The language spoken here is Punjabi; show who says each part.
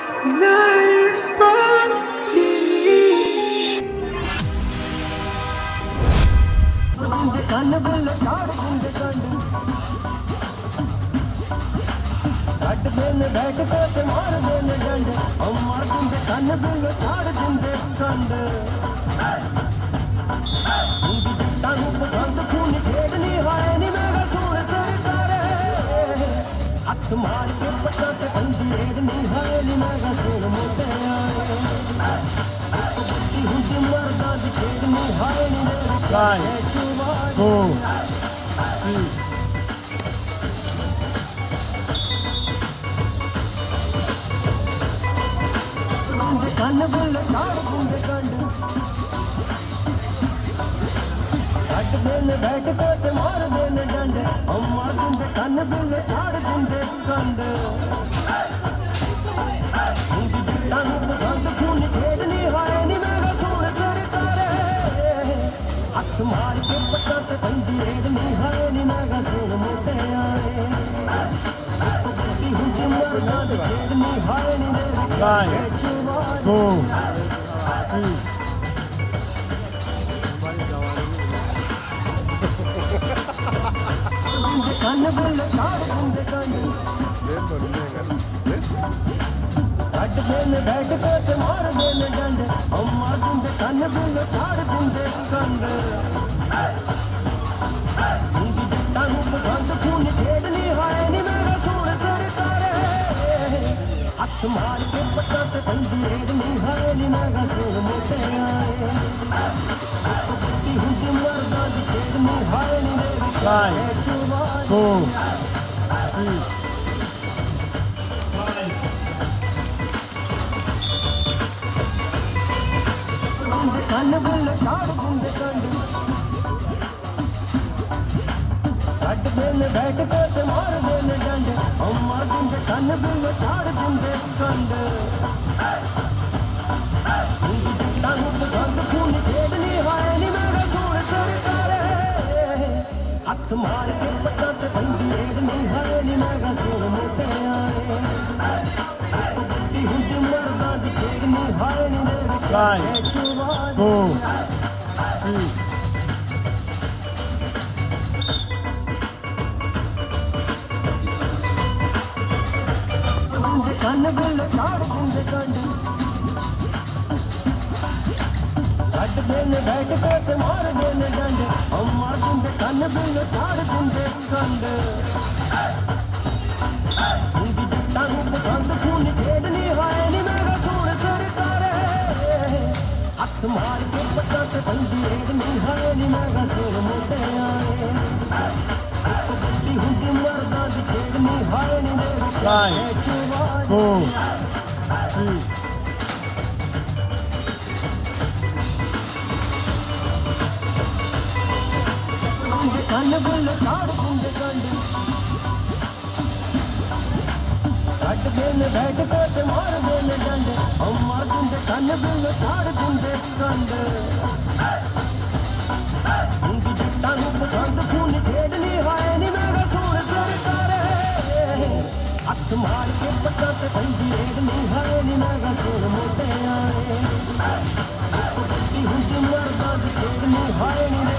Speaker 1: Night Sports TV.
Speaker 2: ਕੰਨ ਬੁੱਲ ਝਾੜ ਦਿੰਦੇ ਕੰਡ ਕੱਢਦੇ ਨੇ ਬੈਠ ਕੇ ਤੇ ਮਾਰਦੇ ਨੇ ਡੰਡ ਉਹ ਮਾਰ ਦਿੰਦੇ ਕੰਨ ਬੁੱਲ ਝਾੜ ਦਿੰਦੇ ਕੰਡ ਹੁੰਦੀ ਜੱਟਾਂ ਨੂੰ ਪਸੰਦ ਖੂਨ ਖੇਡਣੀ ਹਾਏ ਨੀ ਮੇਰਾ ਸੋਹਣ ਸਰਕਾਰੇ ਹੱਥ ਮਾਰ ਕੇ ਪੱਟਾਂ ਤੇ ਪੈਂਦੀ ਰੇਡਣੀ ਹਾਏ ਨੀ ਮੇਰਾ ਸੋਹਣ ਮੋਟਿਆਰੇ ਇੱਕ ਬੱਤੀ ਹੁੰਦੀ ਮਰਦਾਂ ਦੀ ਖੇਡਣੀ ਹਾਏ ਨੀ ਮੇਰਾ ਕੰਨ ਬੁੱਲ ਝਾੜ ਦਿੰਦੇ ਕੰਡ ਕੱਢਦੇ ਨੇ ਬੈਠ ਕੇ ਤੇ ਮਾਰਦੇ ਨੇ ਡੰਡ ਉਹ ਮਾਰ ਦਿੰਦੇ ਕੰਨ ਬੁੱਲ ਝਾੜ ਦਿੰਦੇ ਕੰਡ ਹੁੰਦੀ ਜੱਟਾਂ ਨੂੰ ਪਸੰਦ ਖੂਨ ਖੇਡਣੀ ਹਾਏ ਨੀ ਮੇਰਾ ਸੋਹਣ ਸਰਕਾਰੇ ਹੱਥ ਮਾਰ ਕੇ ਪੱਟਾਂ ਤੇ ਪੈਂਦੀ ਰੇਡਣੀ ਹਾਏ ਨੀ ਮੇਰਾ ਸੋਹਣ ਮੋਟਿਆਰੇ ਇੱਕ ਬੱਤੀ ਹੁੰਦੀ ਮਰਦਾਂ ਦੀ ਖੇਡਣੀ ਹਾਏ ਨੀ ਮੇਰਾ ਕੰਨ ਬੁੱਲ ਝਾੜ ਦਿੰਦੇ ਕੰਡ ਕੱਢਦੇ ਨੇ ਬੈਠ ਕੇ ਤੇ ਮਾਰਦੇ ਨੇ ਡੰਡ ਉਹ ਮਾਰ ਦਿੰਦੇ ਕੰਨ ਬੁੱਲ ਝਾੜ ਦਿੰਦੇ ਕੰਡ ਹੁੰਦੀ ਜੱਟਾਂ ਨੂੰ ਪਸੰਦ ਖੂਨ ਖੇਡਣੀ ਹਾਏ ਨੀ ਮੇਰਾ ਸੋਹਣ ਸਰਕਾਰੇ ਹੱਥ ਮਾਰ ਕੇ ਪੱਟਾਂ ਤੇ ਪੈਂਦੀ ਰੇਡਣੀ ਹਾਏ ਨੀ ਮੇਰਾ ਸੋਹਣ ਮੋਟਿਆਰੇ ਇੱਕ ਬੱਤੀ ਹੁੰਦੀ ਮਰਦਾਂ ਦੀ ਖੇਡਣੀ ਹਾਏ ਨੀ ਮੇਰਾ ਕੰਨ ਬੁੱਲ ਝਾੜ ਦਿੰਦੇ ਕੰਡ ਕੱਢਦੇ ਨੇ ਬੈਠ ਕੇ ਤੇ ਮਾਰਦੇ ਨੇ ਡੰਡ ਉਹ ਮਾਰ ਦਿੰਦੇ ਕੰਨ ਬੁੱਲ ਝਾੜ ਦਿੰਦੇ ਕੰਡ ਹੁੰਦੀ ਜੱਟਾਂ ਨੂੰ ਪਸੰਦ ਖੂਨ ਖੇਡਣੀ ਹਾਏ ਨੀ ਮੇਰਾ ਸੋਹਣ ਸਰਕਾਰੇ ਹੱਥ ਮਾਰ ਕੇ ਪੱਟਾਂ ਤੇ ਪੈਂਦੀ ਰੇਡਣੀ ਹਾਏ ਨੀ ਮੇਰਾ ਸੋਹਣ ਮੋਟਿਆਰੇ ਇੱਕ ਬੱਤੀ ਹੁੰਦੀ ਮਰਦਾਂ ਦੀ ਖੇਡਣੀ ਹਾਏ ਨੀ ਮੇਰਾ ਕੰਨ ਬੁੱਲ ਝਾੜ ਦਿੰਦੇ ਕੰਡ ਕੱਢਦੇ ਨੇ ਬੈਠ ਕੇ ਤੇ ਮਾਰਦੇ ਨੇ ਡੰਡ ਉਹ ਮਾਰ ਦਿੰਦੇ ਕੰਨ ਬੁੱਲ ਝਾੜ ਦਿੰਦੇ ਕੰਡ ਹੁੰਦੀ ਜੱਟਾਂ ਨੂੰ ਪਸੰਦ ਖੂਨ ਖੇਡਣੀ ਹਾਏ ਨੀ ਮੇਰਾ ਸੋਹਣ ਸਰਕਾਰੇ ਹੱਥ ਮਾਰ ਕੇ ਪੱਟਾਂ ਤੇ ਪੈਂਦੀ ਰੇਡਣੀ ਹਾਏ ਨੀ ਮੇਰਾ ਸੋਹਣ ਮੋਟਿਆਰੇ ਇੱਕ ਬੱਤੀ ਹੁੰਦੀ ਮਰਦਾਂ ਦੀ ਖੇਡਣੀ ਹਾਏ ਨੀ ਮੇਰਾ ਕੰਨ ਬੁੱਲ ਝਾੜ ਦਿੰਦੇ ਕੰਡ ਕੱਢਦੇ ਨੇ ਬੈਠ ਕੇ ਤੇ ਮਾਰਦੇ ਨੇ ਡੰਡ ਉਹ ਮਾਰ ਦਿੰਦੇ ਕੰਨ ਬੁੱਲ ਝਾੜ ਦਿੰਦੇ ਕੰਡ ਹੁੰਦੀ ਜੱਟਾਂ ਨੂੰ ਪਸੰਦ ਖੂਨ ਖੇਡਣੀ ਹਾਏ ਨੀ ਮੇਰਾ ਸੋਹਣ ਸਰਕਾਰੇ ਹੱਥ ਮਾਰ ਕੇ ਪੱਟਾਂ ਤੇ ਪੈਂਦੀ ਰੇਡਣੀ ਹਾਏ ਨੀ ਮੇਰਾ ਸੋਹਣ ਮੋਟਿਆਰੇ ਇੱਕ ਬੱਤੀ ਹੁੰਦੀ ਮਰਦਾਂ ਦੀ ਖੇਡਣੀ ਹਾਏ ਨੀ ਮੇਰਾ